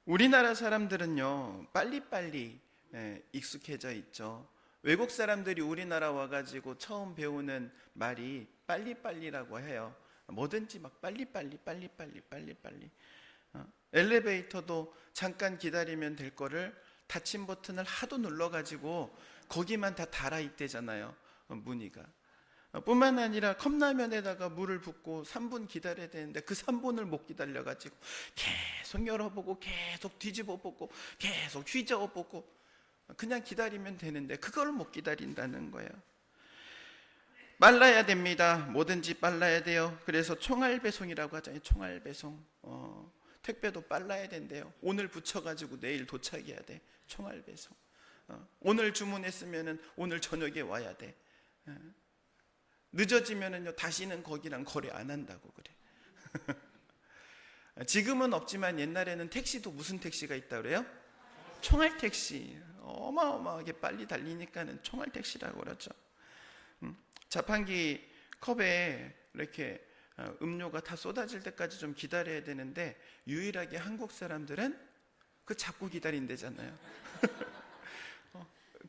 우리나라 사람들은요, 빨리빨리 익숙해져 있죠. 외국 사람들이 우리나라 와가지고 처음 배우는 말이 빨리빨리라고 해요. 뭐든지 막 빨리빨리, 빨리빨리, 빨리빨리. 엘리베이터도 잠깐 기다리면 될 거를 닫힌 버튼을 하도 눌러가지고 거기만 다 달아있대잖아요. 문의가. 뿐만 아니라 컵라면에다가 물을 붓고 3분 기다려야 되는데 그 3분을 못 기다려가지고 계속 열어보고 계속 뒤집어보고 계속 휘저어보고 그냥 기다리면 되는데 그걸 못 기다린다는 거예요. 빨라야 됩니다. 뭐든지 빨라야 돼요. 그래서 총알배송이라고 하잖아요. 총알배송. 택배도 빨라야 된대요. 오늘 붙여가지고 내일 도착해야 돼. 총알배송. 오늘 주문했으면 오늘 저녁에 와야 돼. 늦어지면은요 다시는 거기랑 거래 안 한다고 그래. 지금은 없지만 옛날에는 택시도 무슨 택시가 있다 그래요? 총알 택시. 어마어마하게 빨리 달리니까는 총알 택시라고 그러죠. 자판기 컵에 이렇게 음료가 다 쏟아질 때까지 좀 기다려야 되는데 유일하게 한국 사람들은 그 잡고 기다린대잖아요.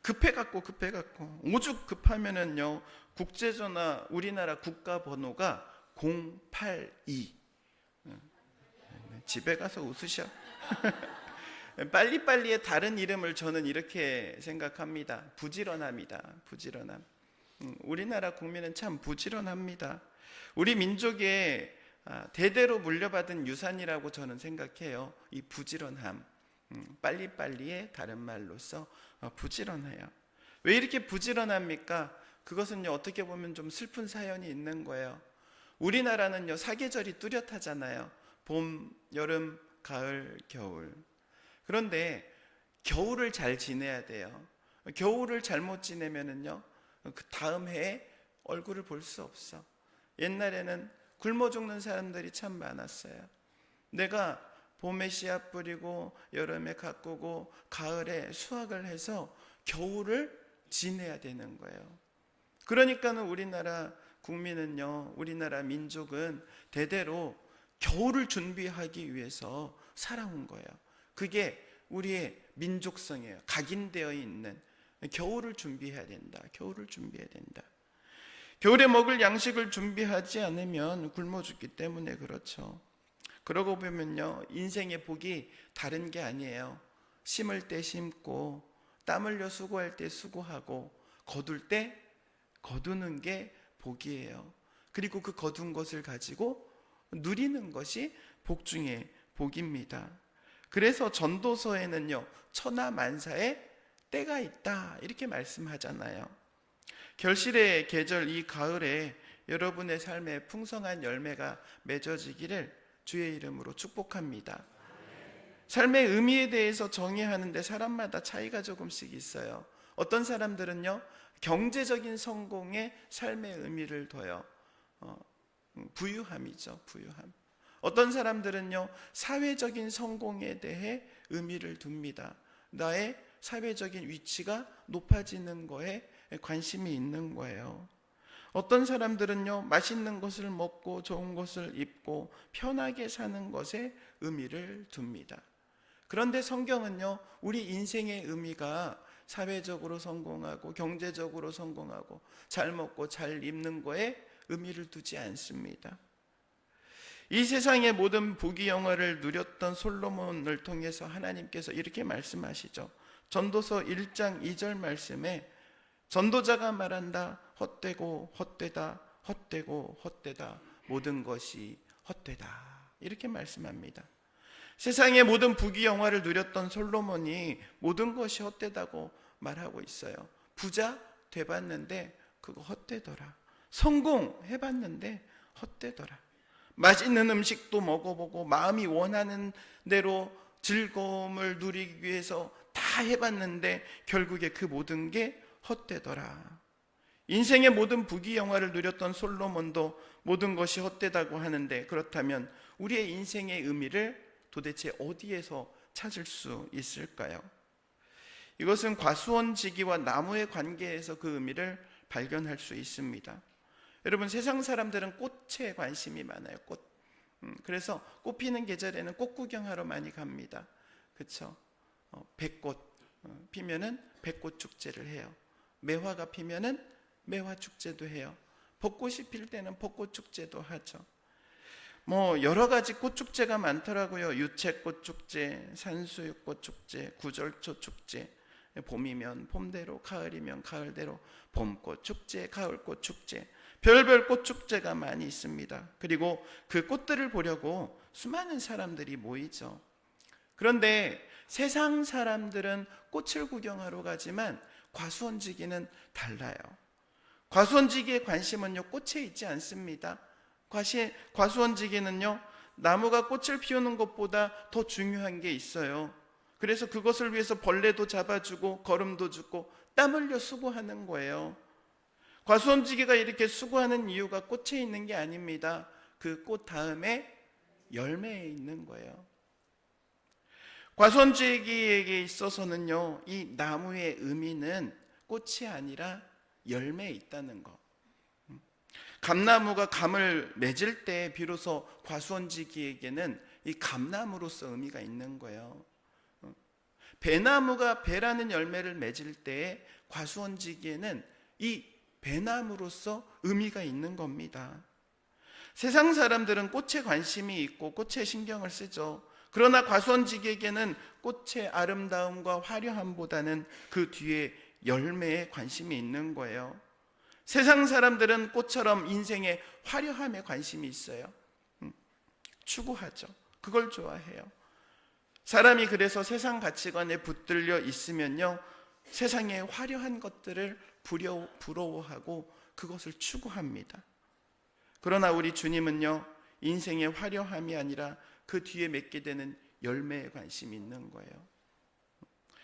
급해갖고 오죽 급하면은요 국제전화 우리나라 국가번호가 082. 집에 가서 웃으셔. 빨리빨리의 다른 이름을 저는 이렇게 생각합니다. 부지런함이다. 부지런함. 우리나라 국민은 참 부지런합니다. 우리 민족의 대대로 물려받은 유산이라고 저는 생각해요. 이 부지런함. 빨리빨리의 다른 말로서 부지런해요. 왜 이렇게 부지런합니까? 그것은요 어떻게 보면 좀 슬픈 사연이 있는 거예요. 우리나라는요 사계절이 뚜렷하잖아요. 봄, 여름, 가을, 겨울. 그런데 겨울을 잘 지내야 돼요. 겨울을 잘못 지내면은요 그 다음 해에 얼굴을 볼 수 없어. 옛날에는 굶어 죽는 사람들이 참 많았어요. 내가 봄에 씨앗 뿌리고 여름에 가꾸고 가을에 수확을 해서 겨울을 지내야 되는 거예요. 그러니까는 우리나라 국민은요, 우리나라 민족은 대대로 겨울을 준비하기 위해서 살아온 거예요. 그게 우리의 민족성이에요. 각인되어 있는 겨울을 준비해야 된다. 겨울을 준비해야 된다. 겨울에 먹을 양식을 준비하지 않으면 굶어 죽기 때문에 그렇죠. 그러고 보면요 인생의 복이 다른 게 아니에요. 심을 때 심고 땀 흘려 수고할 때 수고하고 거둘 때 거두는 게 복이에요. 그리고 그 거둔 것을 가지고 누리는 것이 복 중에 복입니다. 그래서 전도서에는요 천하만사에 때가 있다 이렇게 말씀하잖아요. 결실의 계절 이 가을에 여러분의 삶에 풍성한 열매가 맺어지기를 주의 이름으로 축복합니다. 삶의 의미에 대해서 정의하는데 사람마다 차이가 조금씩 있어요. 어떤 사람들은요 경제적인 성공에 삶의 의미를 둬요. 부유함이죠. 부유함. 어떤 사람들은요 사회적인 성공에 대해 의미를 둡니다. 나의 사회적인 위치가 높아지는 거에 관심이 있는 거예요. 어떤 사람들은요 맛있는 것을 먹고 좋은 것을 입고 편하게 사는 것에 의미를 둡니다. 그런데 성경은요 우리 인생의 의미가 사회적으로 성공하고 경제적으로 성공하고 잘 먹고 잘 입는 거에 의미를 두지 않습니다. 이 세상의 모든 부귀영화를 누렸던 솔로몬을 통해서 하나님께서 이렇게 말씀하시죠. 전도서 1장 2절 말씀에 전도자가 말한다. 헛되고 헛되다. 헛되고 헛되다. 모든 것이 헛되다. 이렇게 말씀합니다. 세상의 모든 부귀영화를 누렸던 솔로몬이 모든 것이 헛되다고 말하고 있어요. 부자 돼봤는데 그거 헛되더라. 성공해봤는데 헛되더라. 맛있는 음식도 먹어보고 마음이 원하는 대로 즐거움을 누리기 위해서 다 해봤는데 결국에 그 모든 게 헛되더라. 인생의 모든 부귀영화를 누렸던 솔로몬도 모든 것이 헛되다고 하는데 그렇다면 우리의 인생의 의미를 도대체 어디에서 찾을 수 있을까요? 이것은 과수원지기와 나무의 관계에서 그 의미를 발견할 수 있습니다. 여러분 세상 사람들은 꽃에 관심이 많아요. 꽃. 그래서 꽃 피는 계절에는 꽃 구경하러 많이 갑니다. 그렇죠? 백꽃 피면은 백꽃 축제를 해요. 매화가 피면은 매화 축제도 해요. 벚꽃이 필 때는 벚꽃 축제도 하죠. 뭐 여러 가지 꽃 축제가 많더라고요. 유채꽃 축제, 산수유꽃 축제, 구절초 축제, 봄이면 봄대로, 가을이면 가을대로, 봄꽃 축제, 가을꽃 축제, 별별 꽃 축제가 많이 있습니다. 그리고 그 꽃들을 보려고 수많은 사람들이 모이죠. 그런데 세상 사람들은 꽃을 구경하러 가지만 과수원지기는 달라요. 과수원지기의 관심은요, 꽃에 있지 않습니다. 과수원지기는요, 나무가 꽃을 피우는 것보다 더 중요한 게 있어요. 그래서 그것을 위해서 벌레도 잡아주고 걸음도 주고 땀 흘려 수고하는 거예요. 과수원지기가 이렇게 수고하는 이유가 꽃에 있는 게 아닙니다. 그 꽃 다음에 열매에 있는 거예요. 과수원지기에게 있어서는요, 이 나무의 의미는 꽃이 아니라 열매에 있다는 거. 감나무가 감을 맺을 때 비로소 과수원지기에게는 이 감나무로서 의미가 있는 거예요. 배나무가 배라는 열매를 맺을 때 과수원지기에는 이 배나무로서 의미가 있는 겁니다. 세상 사람들은 꽃에 관심이 있고 꽃에 신경을 쓰죠. 그러나 과수원지기에게는 꽃의 아름다움과 화려함보다는 그 뒤에 열매에 관심이 있는 거예요. 세상 사람들은 꽃처럼 인생의 화려함에 관심이 있어요. 추구하죠. 그걸 좋아해요. 사람이 그래서 세상 가치관에 붙들려 있으면요, 세상의 화려한 것들을 부러워하고 그것을 추구합니다. 그러나 우리 주님은요, 인생의 화려함이 아니라 그 뒤에 맺게 되는 열매에 관심이 있는 거예요.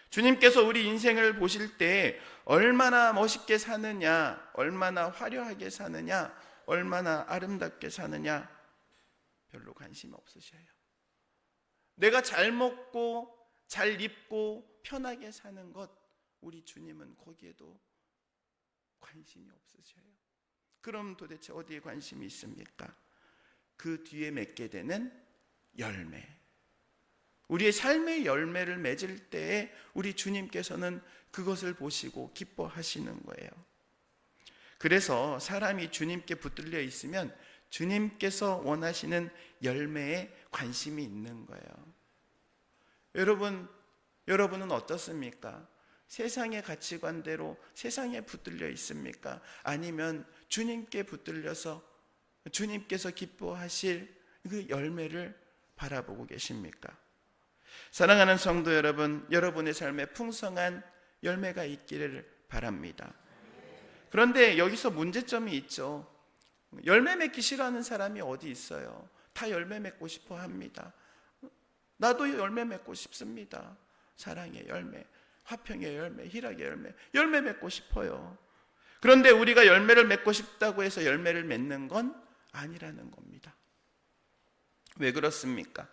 주님께서 우리 인생을 보실 때 얼마나 멋있게 사느냐, 얼마나 화려하게 사느냐, 얼마나 아름답게 사느냐 별로 관심 없으셔요. 내가 잘 먹고 잘 입고 편하게 사는 것, 우리 주님은 거기에도 관심이 없으셔요. 그럼 도대체 어디에 관심이 있습니까? 그 뒤에 맺게 되는 열매. 우리의 삶의 열매를 맺을 때에 우리 주님께서는 그것을 보시고 기뻐하시는 거예요. 그래서 사람이 주님께 붙들려 있으면 주님께서 원하시는 열매에 관심이 있는 거예요. 여러분은 어떻습니까? 세상의 가치관대로 세상에 붙들려 있습니까? 아니면 주님께 붙들려서 주님께서 기뻐하실 그 열매를 바라보고 계십니까? 사랑하는 성도 여러분, 여러분의 삶에 풍성한 열매가 있기를 바랍니다. 그런데 여기서 문제점이 있죠. 열매 맺기 싫어하는 사람이 어디 있어요? 다 열매 맺고 싶어 합니다. 나도 열매 맺고 싶습니다. 사랑의 열매, 화평의 열매, 희락의 열매, 열매 맺고 싶어요. 그런데 우리가 열매를 맺고 싶다고 해서 열매를 맺는 건 아니라는 겁니다. 왜 그렇습니까?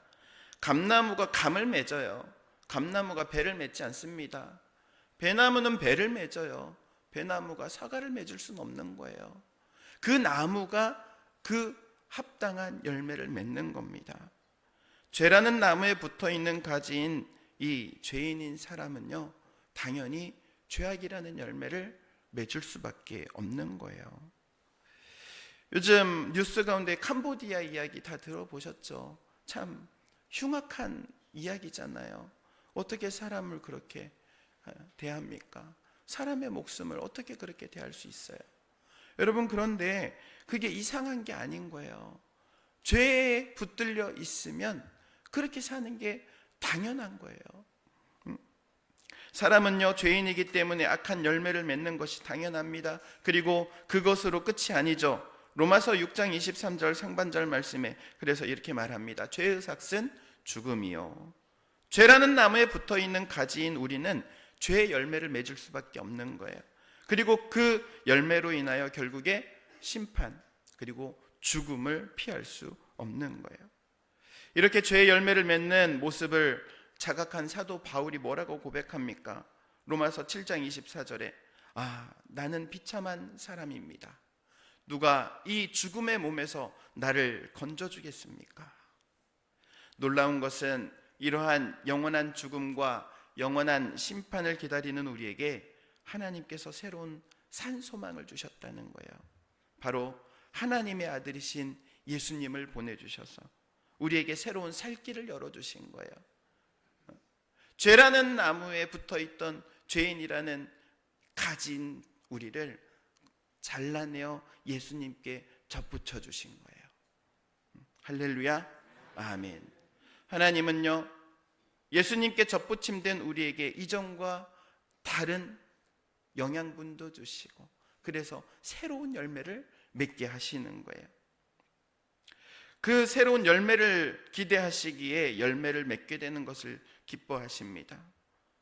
감나무가 감을 맺어요. 감나무가 배를 맺지 않습니다. 배나무는 배를 맺어요. 배나무가 사과를 맺을 수는 없는 거예요. 그 나무가 그 합당한 열매를 맺는 겁니다. 죄라는 나무에 붙어있는 가지인 이 죄인인 사람은요, 당연히 죄악이라는 열매를 맺을 수밖에 없는 거예요. 요즘 뉴스 가운데 캄보디아 이야기 다 들어보셨죠? 참 흉악한 이야기잖아요. 어떻게 사람을 그렇게 대합니까? 사람의 목숨을 어떻게 그렇게 대할 수 있어요? 여러분, 그런데 그게 이상한 게 아닌 거예요. 죄에 붙들려 있으면 그렇게 사는 게 당연한 거예요. 사람은요, 죄인이기 때문에 악한 열매를 맺는 것이 당연합니다. 그리고 그것으로 끝이 아니죠. 로마서 6장 23절 상반절 말씀에 그래서 이렇게 말합니다. 죄의 삭은 죽음이요. 죄라는 나무에 붙어있는 가지인 우리는 죄의 열매를 맺을 수밖에 없는 거예요. 그리고 그 열매로 인하여 결국에 심판, 그리고 죽음을 피할 수 없는 거예요. 이렇게 죄의 열매를 맺는 모습을 자각한 사도 바울이 뭐라고 고백합니까? 로마서 7장 24절에 나는 비참한 사람입니다. 누가 이 죽음의 몸에서 나를 건져주겠습니까? 놀라운 것은 이러한 영원한 죽음과 영원한 심판을 기다리는 우리에게 하나님께서 새로운 산 소망을 주셨다는 거예요. 바로 하나님의 아들이신 예수님을 보내주셔서 우리에게 새로운 살 길을 열어주신 거예요. 죄라는 나무에 붙어있던 죄인이라는 가진 우리를 잘라내어 예수님께 접붙여 주신 거예요. 할렐루야, 아멘. 하나님은요, 예수님께 접붙임된 우리에게 이전과 다른 영양분도 주시고, 그래서 새로운 열매를 맺게 하시는 거예요. 그 새로운 열매를 기대하시기에 열매를 맺게 되는 것을 기뻐하십니다.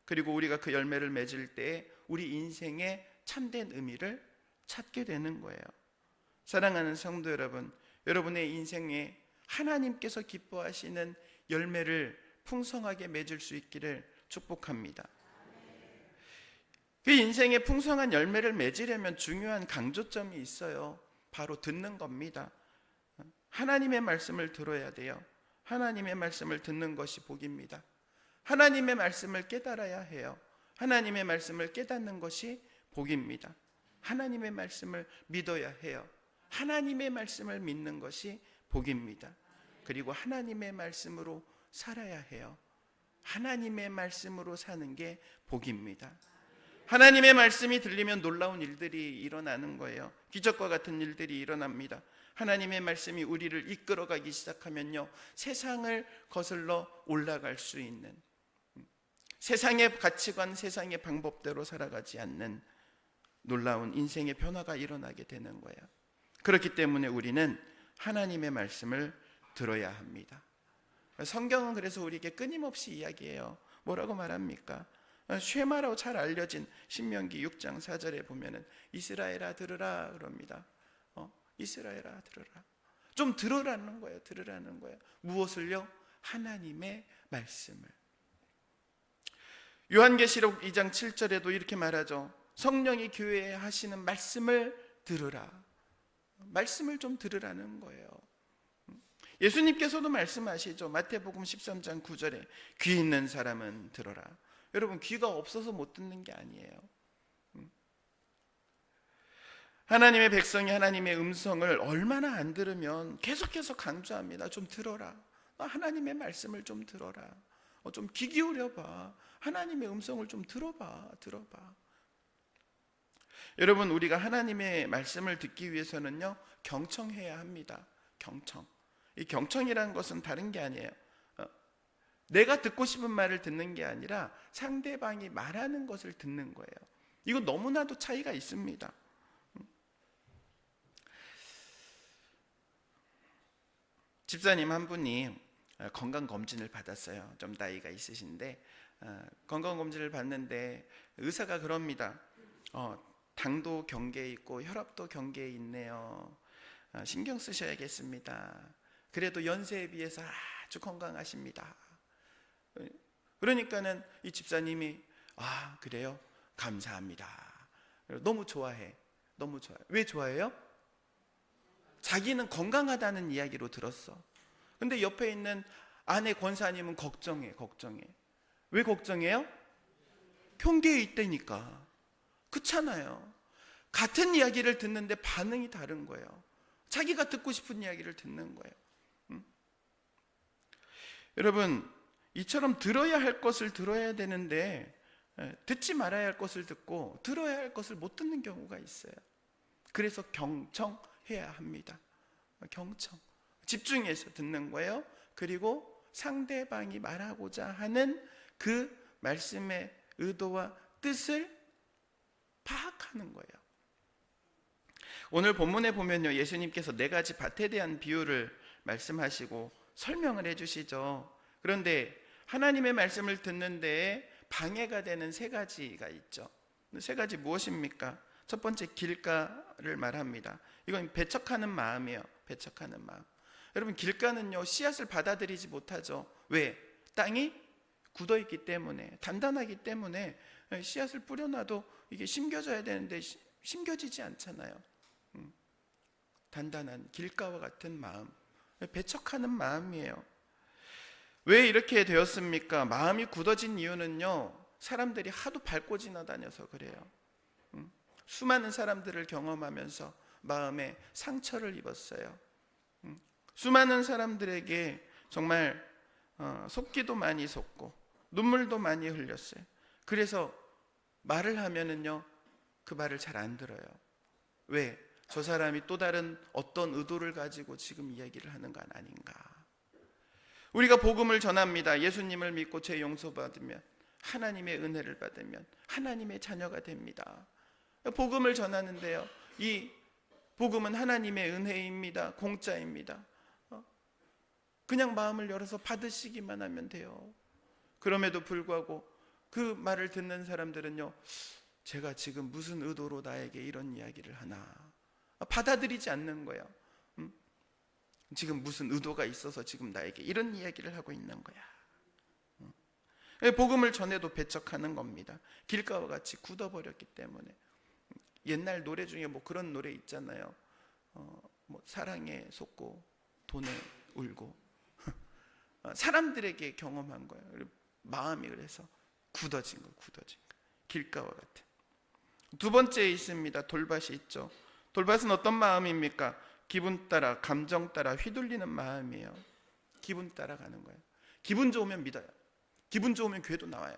그리고 우리가 그 열매를 맺을 때 우리 인생의 참된 의미를 찾게 되는 거예요. 사랑하는 성도 여러분, 여러분의 인생에 하나님께서 기뻐하시는 열매를 풍성하게 맺을 수 있기를 축복합니다. 그 인생의 풍성한 열매를 맺으려면 중요한 강조점이 있어요. 바로 듣는 겁니다. 하나님의 말씀을 들어야 돼요. 하나님의 말씀을 듣는 것이 복입니다. 하나님의 말씀을 깨달아야 해요. 하나님의 말씀을 깨닫는 것이 복입니다. 하나님의 말씀을 믿어야 해요. 하나님의 말씀을 믿는 것이 복입니다. 그리고 하나님의 말씀으로 살아야 해요. 하나님의 말씀으로 사는 게 복입니다. 하나님의 말씀이 들리면 놀라운 일들이 일어나는 거예요. 기적과 같은 일들이 일어납니다. 하나님의 말씀이 우리를 이끌어가기 시작하면요, 세상을 거슬러 올라갈 수 있는, 세상의 가치관, 세상의 방법대로 살아가지 않는 놀라운 인생의 변화가 일어나게 되는 거예요. 그렇기 때문에 우리는 하나님의 말씀을 들어야 합니다. 성경은 그래서 우리에게 끊임없이 이야기해요. 뭐라고 말합니까? 쉐마라고 잘 알려진 신명기 6장 4절에 보면은 이스라엘아 들으라 그럽니다. 이스라엘아 들으라. 좀 들으라는 거예요. 들으라는 거예요. 무엇을요? 하나님의 말씀을. 요한계시록 2장 7절에도 이렇게 말하죠. 성령이 교회에 하시는 말씀을 들으라. 말씀을 좀 들으라는 거예요. 예수님께서도 말씀하시죠. 마태복음 13장 9절에 귀 있는 사람은 들어라. 여러분, 귀가 없어서 못 듣는 게 아니에요. 하나님의 백성이 하나님의 음성을 얼마나 안 들으면 계속해서 강조합니다. 좀 들어라. 하나님의 말씀을 좀 들어라. 좀 귀 기울여봐. 하나님의 음성을 좀 들어봐. 여러분, 우리가 하나님의 말씀을 듣기 위해서는요, 경청해야 합니다. 경청. 이 경청이라는 것은 다른 게 아니에요. 내가 듣고 싶은 말을 듣는 게 아니라 상대방이 말하는 것을 듣는 거예요. 이거 너무나도 차이가 있습니다. 집사님 한 분이 건강검진을 받았어요. 좀 나이가 있으신데 건강검진을 받는데 의사가 그럽니다. 당도 경계에 있고 혈압도 경계에 있네요. 신경 쓰셔야겠습니다. 그래도 연세에 비해서 아주 건강하십니다. 그러니까는 이 집사님이 그래요? 감사합니다. 너무 좋아해. 너무 좋아해. 왜 좋아해요? 자기는 건강하다는 이야기로 들었어. 근데 옆에 있는 아내 권사님은 걱정해. 왜 걱정해요? 경계에 있다니까. 그렇잖아요. 같은 이야기를 듣는데 반응이 다른 거예요. 자기가 듣고 싶은 이야기를 듣는 거예요. 여러분, 이처럼 들어야 할 것을 들어야 되는데 듣지 말아야 할 것을 듣고 들어야 할 것을 못 듣는 경우가 있어요. 그래서 경청해야 합니다. 경청. 집중해서 듣는 거예요. 그리고 상대방이 말하고자 하는 그 말씀의 의도와 뜻을 파악하는 거예요. 오늘 본문에 보면요, 예수님께서 4가지 밭에 대한 비유를 말씀하시고 설명을 해주시죠. 그런데 하나님의 말씀을 듣는 데에 방해가 되는 3가지가 있죠. 3가지 무엇입니까? 첫 번째, 길가를 말합니다. 이건 배척하는 마음이에요. 배척하는 마음. 여러분, 길가는요, 씨앗을 받아들이지 못하죠. 왜? 땅이 굳어있기 때문에, 단단하기 때문에 씨앗을 뿌려놔도 이게 심겨져야 되는데 심겨지지 않잖아요. 단단한 길가와 같은 마음, 배척하는 마음이에요. 왜 이렇게 되었습니까? 마음이 굳어진 이유는요, 사람들이 하도 밟고 지나다녀서 그래요. 수많은 사람들을 경험하면서 마음에 상처를 입었어요. 수많은 사람들에게 정말 속기도 많이 속고 눈물도 많이 흘렸어요. 그래서 말을 하면은요, 그 말을 잘 안 들어요. 왜? 저 사람이 또 다른 어떤 의도를 가지고 지금 이야기를 하는 건 아닌가. 우리가 복음을 전합니다. 예수님을 믿고 죄 용서받으면, 하나님의 은혜를 받으면 하나님의 자녀가 됩니다. 복음을 전하는데요, 이 복음은 하나님의 은혜입니다. 공짜입니다. 그냥 마음을 열어서 받으시기만 하면 돼요. 그럼에도 불구하고 그 말을 듣는 사람들은요, 제가 지금 무슨 의도로 나에게 이런 이야기를 하나, 받아들이지 않는 거예요. 지금 무슨 의도가 있어서 지금 나에게 이런 이야기를 하고 있는 거야. 복음을 전해도 배척하는 겁니다. 길가와 같이 굳어버렸기 때문에. 옛날 노래 중에 뭐 그런 노래 있잖아요. 뭐 사랑에 속고 돈에 울고. 사람들에게 경험한 거예요. 마음이 그래서 굳어진 거. 길가와 같은. 두 번째에 있습니다. 돌밭이 있죠. 돌밭은 어떤 마음입니까? 기분 따라, 감정 따라 휘둘리는 마음이에요. 기분 따라 가는 거예요. 기분 좋으면 믿어요. 기분 좋으면 교회도 나와요.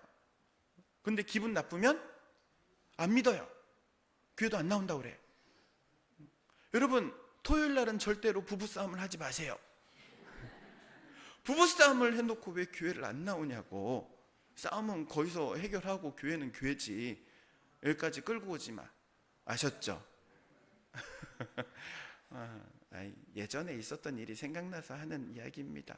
근데 기분 나쁘면 안 믿어요. 교회도 안 나온다고 그래. 여러분, 토요일 날은 절대로 부부싸움을 하지 마세요. 부부싸움을 해놓고 왜 교회를 안 나오냐고. 싸움은 거기서 해결하고 교회는 교회지. 여기까지 끌고 오지 마. 아셨죠? 예전에 있었던 일이 생각나서 하는 이야기입니다.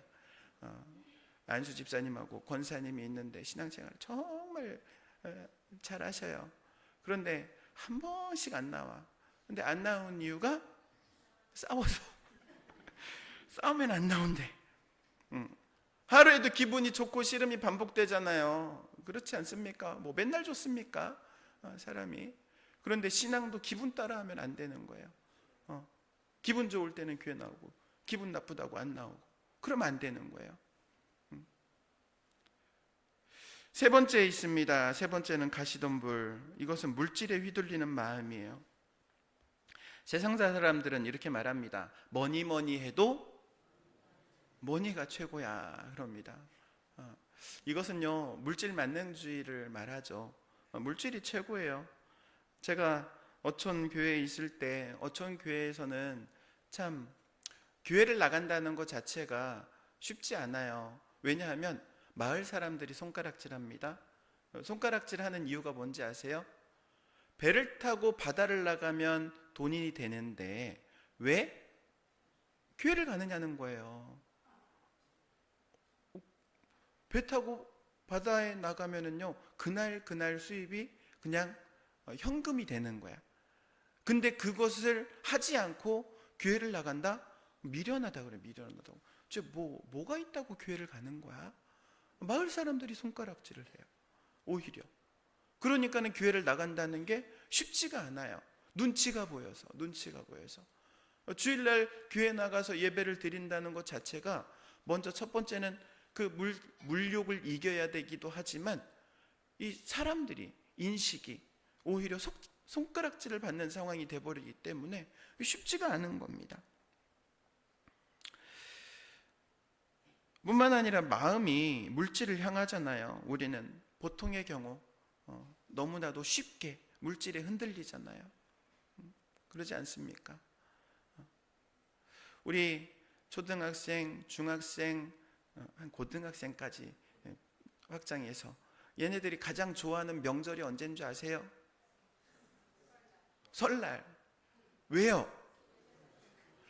안수 집사님하고 권사님이 있는데 신앙생활 정말 잘 하셔요. 그런데 한 번씩 안 나와. 근데 안 나온 이유가 싸워서. 싸우면 안 나온대. 하루에도 기분이 좋고 싫음이 반복되잖아요. 그렇지 않습니까? 뭐 맨날 좋습니까? 사람이. 그런데 신앙도 기분 따라 하면 안 되는 거예요. 기분 좋을 때는 교회 나오고 기분 나쁘다고 안 나오고 그러면 안 되는 거예요. 세 번째 있습니다. 세 번째는 가시덤불. 이것은 물질에 휘둘리는 마음이에요. 세상사 사람들은 이렇게 말합니다. 뭐니 해도 뭐니가 최고야 그럽니다. 이것은요, 물질 만능주의를 말하죠. 물질이 최고예요. 제가 어촌 교회에 있을 때 어촌 교회에서는 참 교회를 나간다는 것 자체가 쉽지 않아요. 왜냐하면 마을 사람들이 손가락질합니다. 손가락질하는 이유가 뭔지 아세요? 배를 타고 바다를 나가면 돈이 되는데 왜 교회를 가느냐는 거예요. 배 타고 바다에 나가면은요, 그날 수입이 그냥 현금이 되는 거야. 근데 그것을 하지 않고 교회를 나간다? 미련하다 그래. 미련하다고. 뭐가 있다고 교회를 가는 거야? 마을 사람들이 손가락질을 해요. 오히려. 그러니까는 교회를 나간다는 게 쉽지가 않아요. 눈치가 보여서. 주일날 교회 나가서 예배를 드린다는 것 자체가 먼저 첫 번째는 그 물욕을 이겨야 되기도 하지만 이 사람들이 인식이 오히려 손가락질을 받는 상황이 돼버리기 때문에 쉽지가 않은 겁니다. 뿐만 아니라 마음이 물질을 향하잖아요. 우리는 보통의 경우 너무나도 쉽게 물질에 흔들리잖아요. 그러지 않습니까? 우리 초등학생, 중학생, 한 고등학생까지 확장해서 얘네들이 가장 좋아하는 명절이 언제인 줄 아세요? 설날. 왜요?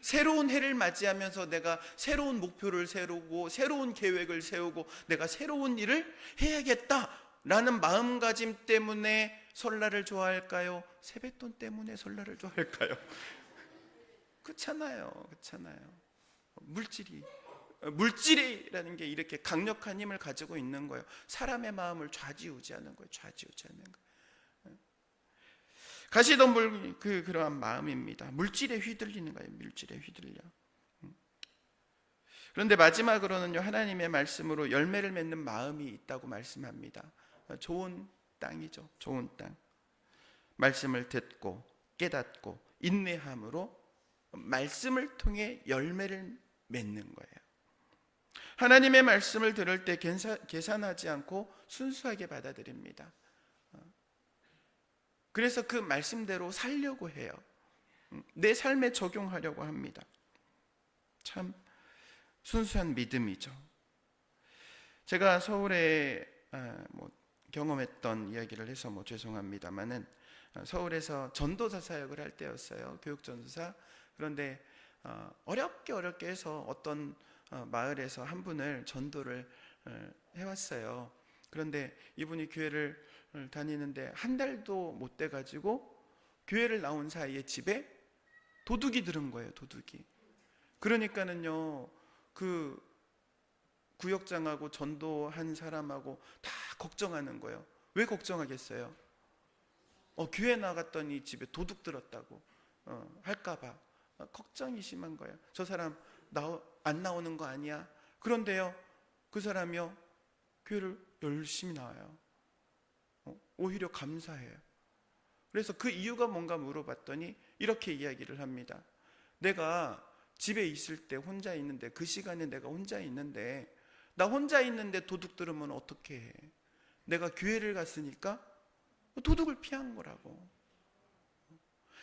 새로운 해를 맞이하면서 내가 새로운 목표를 세우고 새로운 계획을 세우고 내가 새로운 일을 해야겠다라는 마음가짐 때문에 설날을 좋아할까요? 세뱃돈 때문에 설날을 좋아할까요? 그렇잖아요. 물질이라는 게 이렇게 강력한 힘을 가지고 있는 거예요. 사람의 마음을 좌지우지하는 거예요. 가시덤불 그러한 마음입니다. 물질에 휘둘리는 거예요. 물질에 휘둘려. 그런데 마지막으로는요, 하나님의 말씀으로 열매를 맺는 마음이 있다고 말씀합니다. 좋은 땅이죠. 좋은 땅. 말씀을 듣고 깨닫고 인내함으로 말씀을 통해 열매를 맺는 거예요. 하나님의 말씀을 들을 때 계산하지 않고 순수하게 받아들입니다. 그래서 그 말씀대로 살려고 해요. 내 삶에 적용하려고 합니다. 참 순수한 믿음이죠. 제가 서울에 경험했던 이야기를 해서 죄송합니다만은, 서울에서 전도사 사역을 할 때였어요. 교육전도사. 그런데 어렵게 해서 어떤 마을에서 한 분을 전도를 해왔어요. 그런데 이분이 교회를 다니는데 한 달도 못 돼가지고 교회를 나온 사이에 집에 도둑이 들은 거예요. 도둑이. 그러니까는요, 그 구역장하고 전도한 사람하고 다 걱정하는 거예요. 왜 걱정하겠어요? 교회 나갔더니 집에 도둑 들었다고 할까봐 걱정이 심한 거예요. 저 사람 안 나오는 거 아니야? 그런데요, 그 사람이요, 교회를 열심히 나와요. 오히려 감사해요. 그래서 그 이유가 뭔가 물어봤더니 이렇게 이야기를 합니다. 내가 집에 있을 때 혼자 있는데, 그 시간에 내가 혼자 있는데, 나 혼자 있는데 도둑 들으면 어떻게 해? 내가 교회를 갔으니까 도둑을 피한 거라고.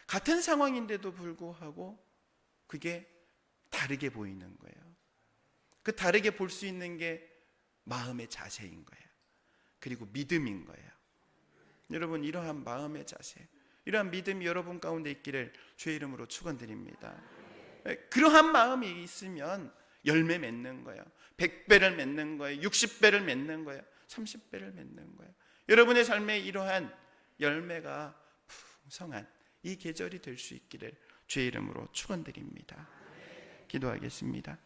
같은 상황인데도 불구하고 그게 다르게 보이는 거예요. 그 다르게 볼 수 있는 게 마음의 자세인 거예요. 그리고 믿음인 거예요. 여러분, 이러한 마음의 자세, 이러한 믿음이 여러분 가운데 있기를 주의 이름으로 축원드립니다. 그러한 마음이 있으면 열매 맺는 거예요. 100배를 맺는 거예요. 60배를 맺는 거예요. 30배를 맺는 거예요. 여러분의 삶에 이러한 열매가 풍성한 이 계절이 될 수 있기를 주의 이름으로 축원드립니다. 기도하겠습니다.